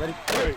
Ready? Ready.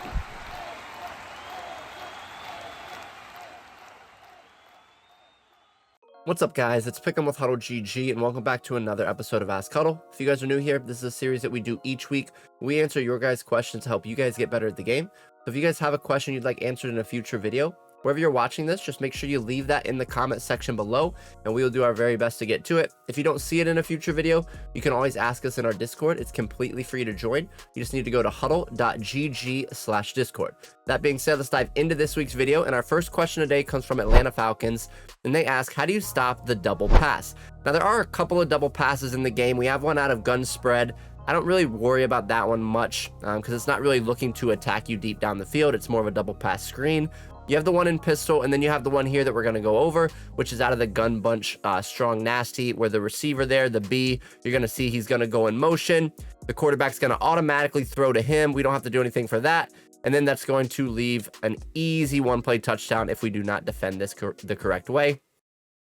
What's up, guys? It's Pick'em with HuddleGG, and welcome back to another episode of Ask Huddle. If you guys are new here, this is a series that we do each week. We answer your guys' questions to help you guys get better at the game. So if you guys have a question you'd like answered in a future video, wherever you're watching this, just make sure you leave that in the comment section below, and we will do our very best to get to it. If you don't see it in a future video, you can always ask us in our Discord. It's completely free to join. You just need to go to huddle.gg/discord. That being said, let's dive into this week's video, and our first question today comes from Atlanta Falcons, and they ask, how do you stop the double pass? Now, there are a couple of double passes in the game. We have one out of gun spread. I don't really worry about that one much because it's not really looking to attack you deep down the field. It's more of a double pass screen. You have the one in pistol, and then you have the one here that we're going to go over, which is out of the gun bunch, strong nasty, where the receiver there, the B, you're going to see he's going to go in motion. The quarterback's going to automatically throw to him. We don't have to do anything for that. And then that's going to leave an easy one-play touchdown if we do not defend this the correct way.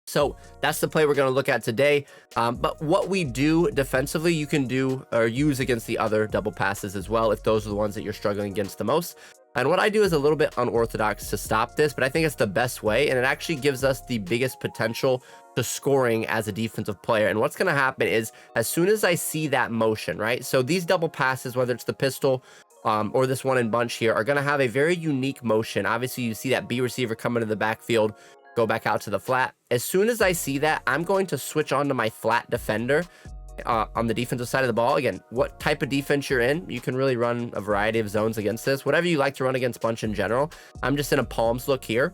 So that's the play we're going to look at today. But what we do defensively, you can do or use against the other double passes as well, if those are the ones that you're struggling against the most. And what I do is a little bit unorthodox to stop this, but I think it's the best way, and it actually gives us the biggest potential to scoring as a defensive player. And what's going to happen is, as soon as I see that motion, right? So these double passes, whether it's the pistol or this one in bunch here, are going to have a very unique motion. Obviously, you see that B receiver come into the backfield, go back out to the flat. As soon as I see that, I'm going to switch on to my flat defender on the defensive side of the ball. Again, what type of defense you're in, you can really run a variety of zones against this. Whatever you like to run against bunch in general. I'm just in a palms look here.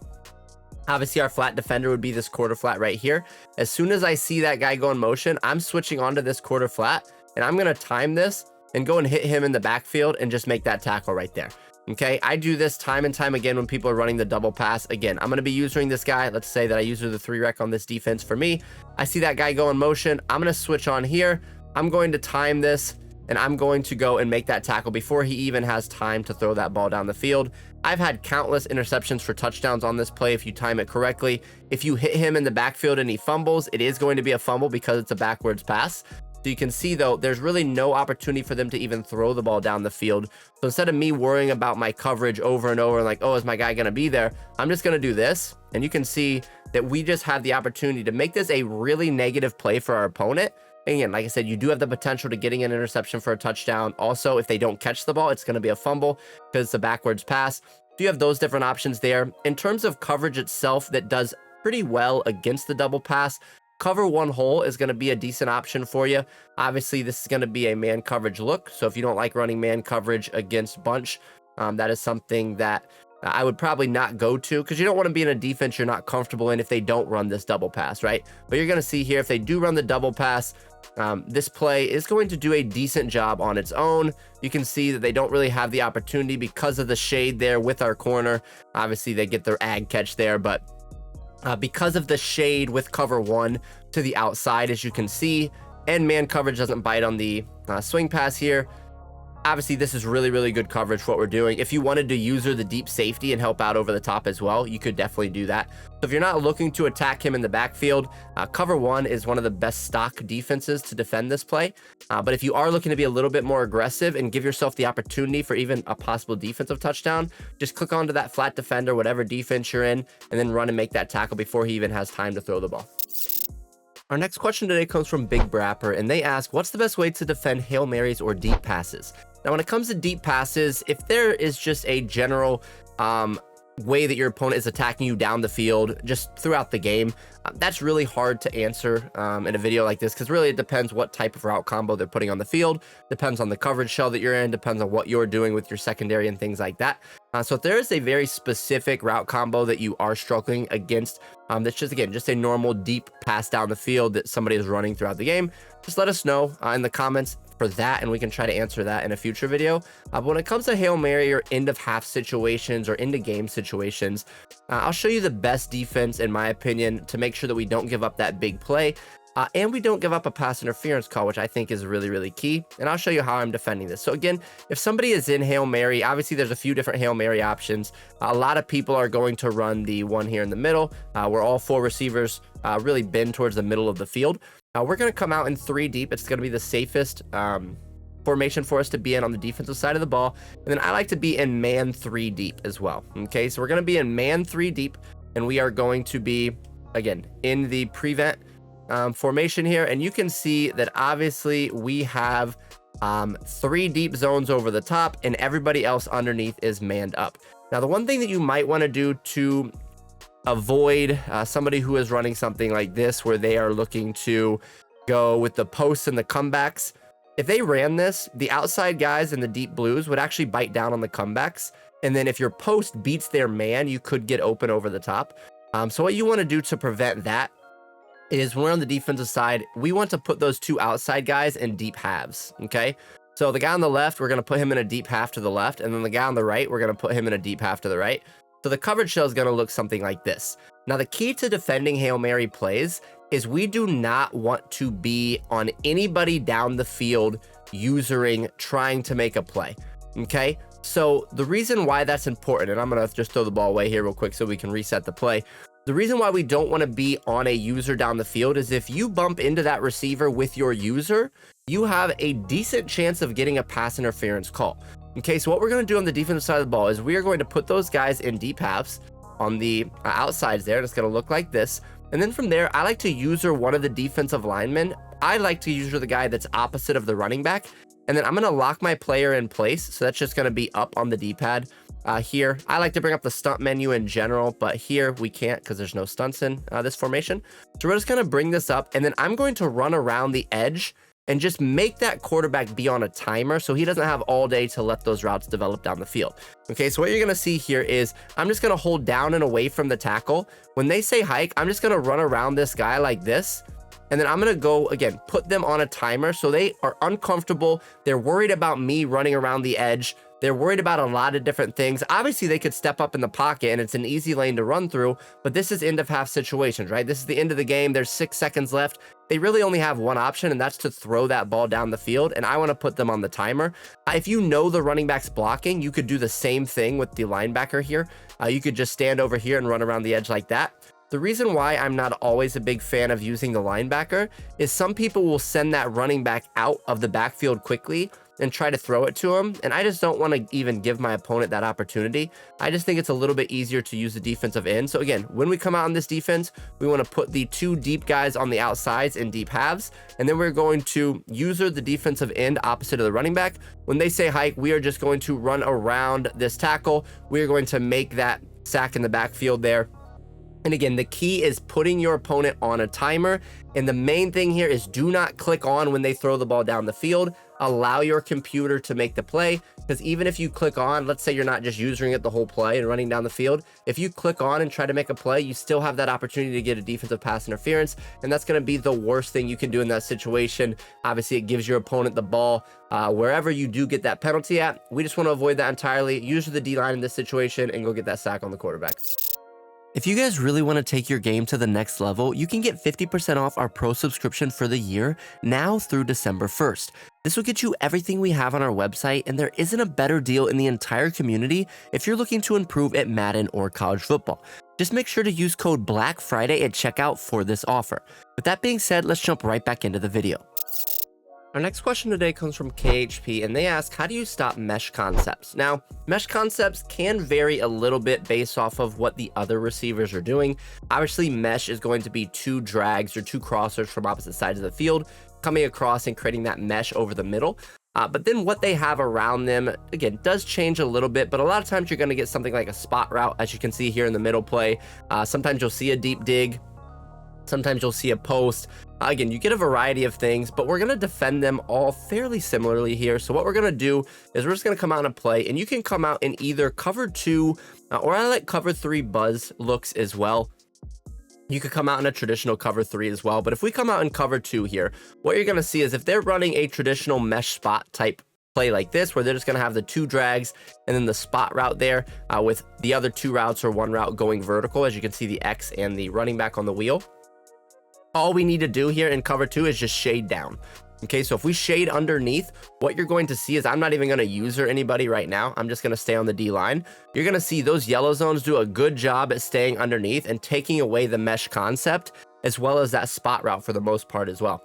Obviously, our flat defender would be this quarter flat right here. As soon as I see that guy go in motion, I'm switching onto this quarter flat, and I'm going to time this and go and hit him in the backfield and just make that tackle right there. Okay, I do this time and time again when people are running the double pass. Again, I'm going to be using this guy. Let's say that I use the 3-rec on this defense. For me, I see that guy go in motion. I'm going to switch on here. I'm going to time this, and I'm going to go and make that tackle before he even has time to throw that ball down the field. I've had countless interceptions for touchdowns on this play if you time it correctly. If you hit him in the backfield and he fumbles, it is going to be a fumble because it's a backwards pass. So you can see, though, there's really no opportunity for them to even throw the ball down the field. So instead of me worrying about my coverage over and over and like, oh, is my guy going to be there? I'm just going to do this. And you can see that we just have the opportunity to make this a really negative play for our opponent. And again, like I said, you do have the potential to getting an interception for a touchdown. Also, if they don't catch the ball, it's going to be a fumble because it's a backwards pass. So you have those different options there. In terms of coverage itself, that does pretty well against the double pass. Cover one hole is going to be a decent option for you. Obviously, this is going to be a man coverage look. So if you don't like running man coverage against bunch, that is something that I would probably not go to, because you don't want to be in a defense you're not comfortable in if they don't run this double pass, right? But you're going to see here, if they do run the double pass, this play is going to do a decent job on its own. You can see that they don't really have the opportunity because of the shade there with our corner. Obviously, they get their ag catch there, but because of the shade with cover one to the outside, as you can see, and man coverage doesn't bite on the swing pass here. Obviously, this is really, really good coverage for what we're doing. If you wanted to use the deep safety and help out over the top as well, you could definitely do that. So if you're not looking to attack him in the backfield, cover one is one of the best stock defenses to defend this play. But if you are looking to be a little bit more aggressive and give yourself the opportunity for even a possible defensive touchdown, just click onto that flat defender, whatever defense you're in, and then run and make that tackle before he even has time to throw the ball. Our next question today comes from Big Brapper, and they ask, what's the best way to defend Hail Marys or deep passes? Now, when it comes to deep passes, if there is just a general way that your opponent is attacking you down the field just throughout the game, that's really hard to answer in a video like this, because really it depends what type of route combo they're putting on the field, depends on the coverage shell that you're in, depends on what you're doing with your secondary and things like that. So if there is a very specific route combo that you are struggling against, that's just, again, just a normal deep pass down the field that somebody is running throughout the game, just let us know in the comments for that, and we can try to answer that in a future video. But when it comes to Hail Mary or end of half situations or end of game situations, I'll show you the best defense, in my opinion, to make sure that we don't give up that big play. And we don't give up a pass interference call, which I think is really, really key. And I'll show you how I'm defending this. So again, if somebody is in Hail Mary, obviously there's a few different Hail Mary options. A lot of people are going to run the one here in the middle, where all four receivers really bend towards the middle of the field. We're going to come out in 3 deep. It's going to be the safest formation for us to be in on the defensive side of the ball. And then I like to be in man 3 deep as well. Okay, so we're going to be in man 3 deep, and we are going to be, again, in the prevent formation here. And you can see that obviously we have 3 deep zones over the top, and everybody else underneath is manned up. Now, the one thing that you might want to do to avoid somebody who is running something like this, where they are looking to go with the posts and the comebacks, if they ran this, the outside guys in the deep blues would actually bite down on the comebacks. And then if your post beats their man, you could get open over the top. So what you want to do to prevent that is, when we're on the defensive side, we want to put those 2 outside guys in deep halves. Okay, so the guy on the left, we're going to put him in a deep half to the left, and then the guy on the right, we're going to put him in a deep half to the right. So the coverage shell is going to look something like this. Now, the key to defending Hail Mary plays is we do not want to be on anybody down the field usering, trying to make a play. Okay, so the reason why that's important, and I'm going to just throw the ball away here real quick so we can reset the play. The reason why we don't want to be on a user down the field is if you bump into that receiver with your user, you have a decent chance of getting a pass interference call. Okay, so what we're going to do on the defensive side of the ball is we are going to put those guys in deep halves on the outsides there, and it's going to look like this. And then from there, I like to user one of the defensive linemen. I like to user the guy that's opposite of the running back. And then I'm going to lock my player in place. So that's just going to be up on the D-pad. Here, I like to bring up the stunt menu in general, but here we can't because there's no stunts in this formation. So we're just going to bring this up, and then I'm going to run around the edge and just make that quarterback be on a timer so he doesn't have all day to let those routes develop down the field. Okay, so what you're going to see here is I'm just going to hold down and away from the tackle. When they say hike, I'm just going to run around this guy like this. And then I'm going to go, again, put them on a timer so they are uncomfortable. They're worried about me running around the edge. They're worried about a lot of different things. Obviously, they could step up in the pocket and it's an easy lane to run through, but this is end of half situations, right? This is the end of the game. There's 6 seconds left. They really only have one option, and that's to throw that ball down the field, and I want to put them on the timer. If you know the running back's blocking, you could do the same thing with the linebacker here. You could just stand over here and run around the edge like that. The reason why I'm not always a big fan of using the linebacker is some people will send that running back out of the backfield quickly and try to throw it to him, and I just don't want to even give my opponent that opportunity. I just think it's a little bit easier to use the defensive end. So again, when we come out on this defense, we want to put the 2 deep guys on the outsides in deep halves, and then we're going to user the defensive end opposite of the running back. When they say hike, we are just going to run around this tackle. We are going to make that sack in the backfield there. And again, the key is putting your opponent on a timer. And the main thing here is do not click on when they throw the ball down the field. Allow your computer to make the play, because even if you click on, let's say you're not just using it the whole play and running down the field, if you click on and try to make a play, you still have that opportunity to get a defensive pass interference, and that's going to be the worst thing you can do in that situation. Obviously, it gives your opponent the ball wherever you do get that penalty at. We just want to avoid that entirely. Use the D-line in this situation and go get that sack on the quarterback. If you guys really want to take your game to the next level, you can get 50% off our pro subscription for the year now through December 1st. This will get you everything we have on our website, and there isn't a better deal in the entire community if you're looking to improve at Madden or college football. Just make sure to use code Black Friday at checkout for this offer. With that being said, let's jump right back into the video. Our next question today comes from KHP, and they ask, how do you stop mesh concepts? Now, mesh concepts can vary a little bit based off of what the other receivers are doing. Obviously, mesh is going to be 2 drags or 2 crossers from opposite sides of the field coming across and creating that mesh over the middle. But then what they have around them, again, does change a little bit, but a lot of times you're going to get something like a spot route, as you can see here in the middle play. Sometimes you'll see a deep dig. Sometimes you'll see a post. Again, you get a variety of things, but we're going to defend them all fairly similarly here. So what we're going to do is we're just going to come out and play, and you can come out in either cover 2 or I like cover 3 buzz looks as well. You could come out in a traditional cover 3 as well. But if we come out in cover 2 here, what you're going to see is if they're running a traditional mesh spot type play like this, where they're just going to have the 2 drags and then the spot route there with the other 2 routes or 1 route going vertical, as you can see the X and the running back on the wheel. All we need to do here in cover 2 is just shade down. Okay, so if we shade underneath, what you're going to see is I'm not even going to user anybody right now. I'm just going to stay on the D line. You're going to see those yellow zones do a good job at staying underneath and taking away the mesh concept, as well as that spot route for the most part as well.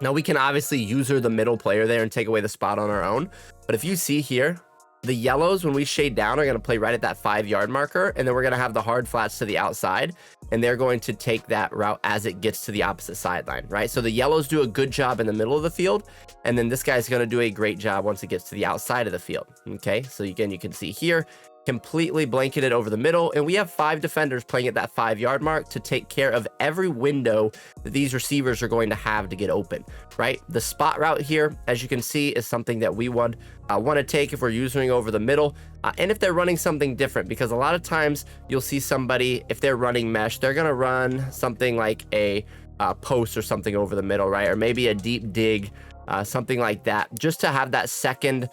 Now we can obviously user the middle player there and take away the spot on our own. But if you see here, the yellows, when we shade down, are going to play right at that 5-yard marker. And then we're going to have the hard flats to the outside. And they're going to take that route as it gets to the opposite sideline, right? So the yellows do a good job in the middle of the field. And then this guy's going to do a great job once it gets to the outside of the field. Okay, so again, you can see here, completely blanketed over the middle, and we have 5 defenders playing at that 5-yard mark to take care of every window that these receivers are going to have to get open, right? The spot route here, as you can see, is something that we want to take if we're using over the middle, and if they're running something different, because a lot of times you'll see somebody, if they're running mesh, they're going to run something like a post or something over the middle, right? Or maybe a deep dig, something like that, just to have that second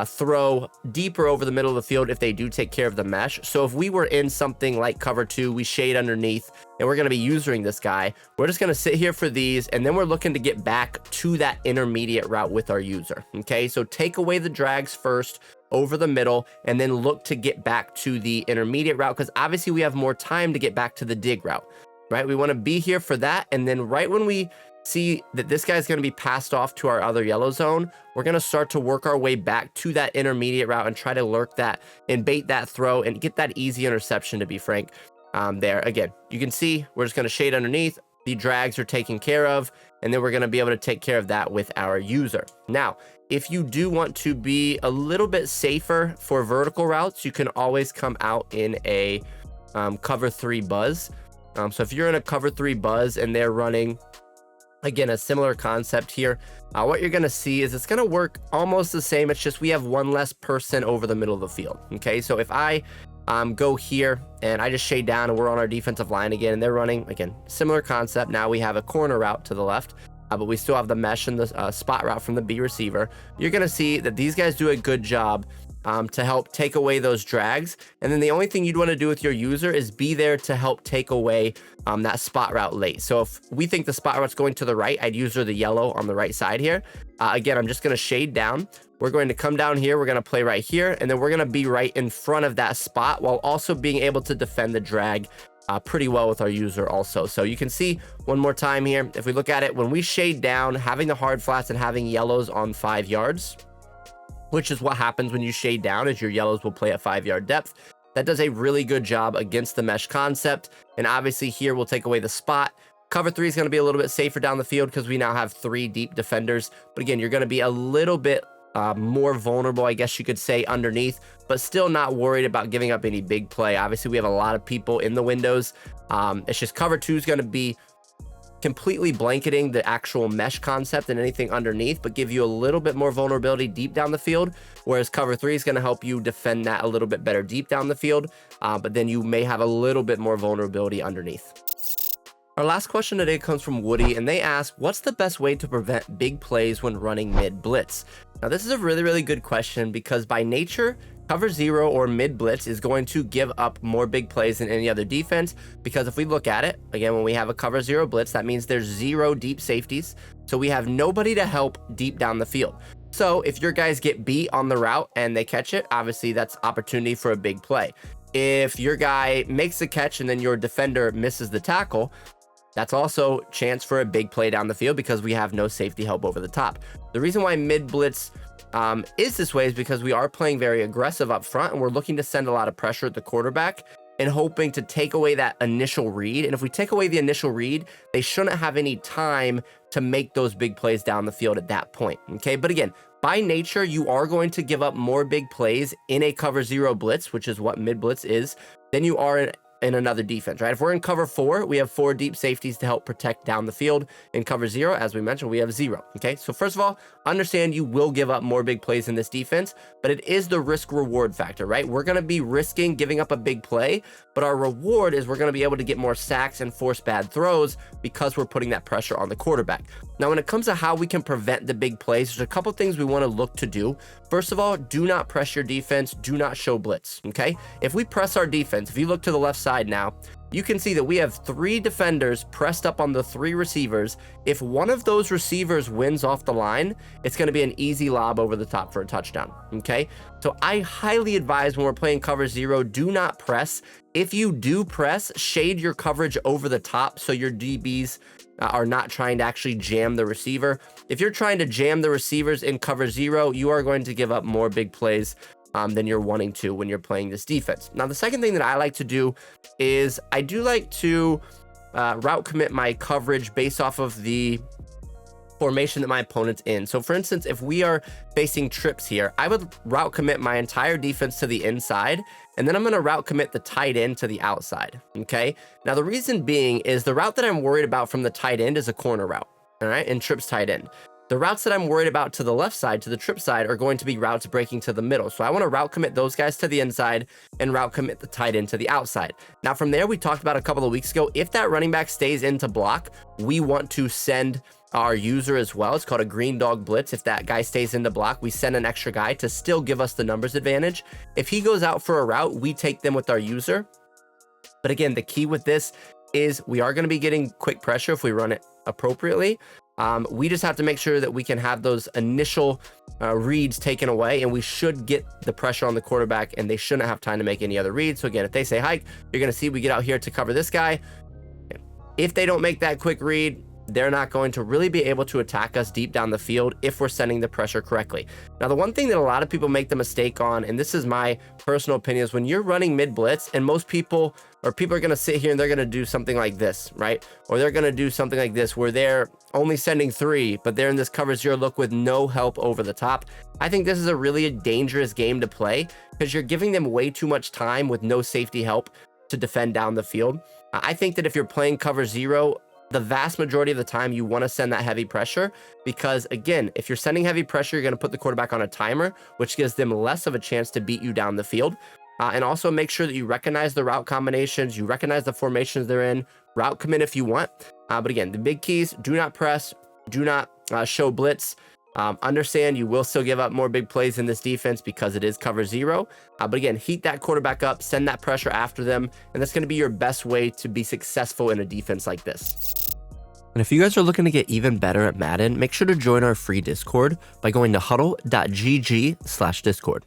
throw deeper over the middle of the field if they do take care of the mesh. So if we were in something like cover 2, we shade underneath, and we're going to be using this guy, we're just going to sit here for these, and then we're looking to get back to that intermediate route with our user. Okay, so take away the drags first over the middle, and then look to get back to the intermediate route, because obviously we have more time to get back to the dig route, right? We want to be here for that, and then right when we see that this guy's going to be passed off to our other yellow zone, we're going to start to work our way back to that intermediate route and try to lurk that and bait that throw and get that easy interception, to be frank. There again, you can see we're just going to shade underneath, the drags are taken care of, and then we're going to be able to take care of that with our user. Now, if you do want to be a little bit safer for vertical routes, you can always come out in a cover 3 buzz. So if you're in a cover 3 buzz and they're running, again, a similar concept here, what you're going to see is it's going to work almost the same. It's just we have one less person over the middle of the field. Okay, so if I go here and I just shade down and we're on our defensive line again, and they're running, again, similar concept. Now we have a corner route to the left, but we still have the mesh and the spot route from the B receiver. You're going to see that these guys do a good job to help take away those drags. And then the only thing you'd want to do with your user is be there to help take away that spot route late. So if we think the spot route's going to the right, I'd user the yellow on the right side here. Again, I'm just going to shade down. We're going to come down here. We're going to play right here. And then we're going to be right in front of that spot while also being able to defend the drag pretty well with our user also. So you can see one more time here, if we look at it, when we shade down, having the hard flats and having yellows on 5 yards, which is what happens when you shade down, is your yellows will play at 5-yard depth. That does a really good job against the mesh concept. And obviously here we'll take away the spot. Cover 3 is going to be a little bit safer down the field because we now have 3 deep defenders. But again, you're going to be a little bit more vulnerable, I guess you could say, underneath, but still not worried about giving up any big play. Obviously, we have a lot of people in the windows. It's just cover 2 is going to be completely blanketing the actual mesh concept and anything underneath, but give you a little bit more vulnerability deep down the field, whereas cover 3 is going to help you defend that a little bit better deep down the field, but then you may have a little bit more vulnerability underneath. Our last question today comes from Woody, and they ask, what's the best way to prevent big plays when running mid blitz? Now, this is a really, really good question because by nature, cover 0 or mid blitz is going to give up more big plays than any other defense, because if we look at it, again, when we have a cover 0 blitz, that means there's 0 deep safeties. So we have nobody to help deep down the field. So if your guys get beat on the route and they catch it, obviously that's opportunity for a big play. If your guy makes the catch and then your defender misses the tackle, that's also chance for a big play down the field because we have no safety help over the top. The reason why mid blitz is this way is because we are playing very aggressive up front and we're looking to send a lot of pressure at the quarterback and hoping to take away that initial read. And if we take away the initial read, they shouldn't have any time to make those big plays down the field at that point. Okay, but again, by nature, you are going to give up more big plays in a cover 0 blitz, which is what mid blitz is, than you are in another defense, right? If we're in cover 4, we have 4 deep safeties to help protect down the field. In cover 0, as we mentioned, we have 0. Okay, so first of all, understand you will give up more big plays in this defense, but it is the risk reward factor, right? We're going to be risking giving up a big play, but our reward is we're going to be able to get more sacks and force bad throws because we're putting that pressure on the quarterback. Now, when it comes to how we can prevent the big plays, there's a couple things we want to look to do. First of all, do not press your defense. Do not show blitz, okay? If we press our defense, if you look to the left side now, you can see that we have 3 defenders pressed up on the 3 receivers. If one of those receivers wins off the line, it's going to be an easy lob over the top for a touchdown. Okay, so I highly advise when we're playing cover 0, do not press. If you do press, shade your coverage over the top so your DBs are not trying to actually jam the receiver. If you're trying to jam the receivers in cover 0, you are going to give up more big plays than you're wanting to when you're playing this defense. Now, the second thing that I like to do is I do like to route commit my coverage based off of the formation that my opponent's in. So for instance, if we are facing trips here, I would route commit my entire defense to the inside, and then I'm going to route commit the tight end to the outside. Okay, now the reason being is the route that I'm worried about from the tight end is a corner route, all right, and trips tight end. The routes that I'm worried about to the left side, to the trip side, are going to be routes breaking to the middle. So I want to route commit those guys to the inside and route commit the tight end to the outside. Now from there, we talked about a couple of weeks ago, if that running back stays into block, we want to send our user as well. It's called a green dog blitz. If that guy stays into block, we send an extra guy to still give us the numbers advantage. If he goes out for a route, we take them with our user. But again, the key with this is we are going to be getting quick pressure if we run it appropriately. We just have to make sure that we can have those initial reads taken away, and we should get the pressure on the quarterback, and they shouldn't have time to make any other reads. So again, if they say hike, you're going to see we get out here to cover this guy. If they don't make that quick read, they're not going to really be able to attack us deep down the field if we're sending the pressure correctly. Now, the one thing that a lot of people make the mistake on, and this is my personal opinion, is when you're running mid blitz, and most people are going to sit here and they're going to do something like this, right? Or they're going to do something like this where they're only sending 3, but they're in this cover 0 look with no help over the top. I think this is a really dangerous game to play because you're giving them way too much time with no safety help to defend down the field. I think that if you're playing cover 0, the vast majority of the time you want to send that heavy pressure, because again, if you're sending heavy pressure, you're going to put the quarterback on a timer, which gives them less of a chance to beat you down the field. And also make sure that you recognize the route combinations, you recognize the formations they're in, route commit if you want. But again, the big keys: do not press, do not show blitz. Understand you will still give up more big plays in this defense because it is cover 0. But again, heat that quarterback up, send that pressure after them, and that's going to be your best way to be successful in a defense like this. And if you guys are looking to get even better at Madden, make sure to join our free Discord by going to HuddleGG/Discord.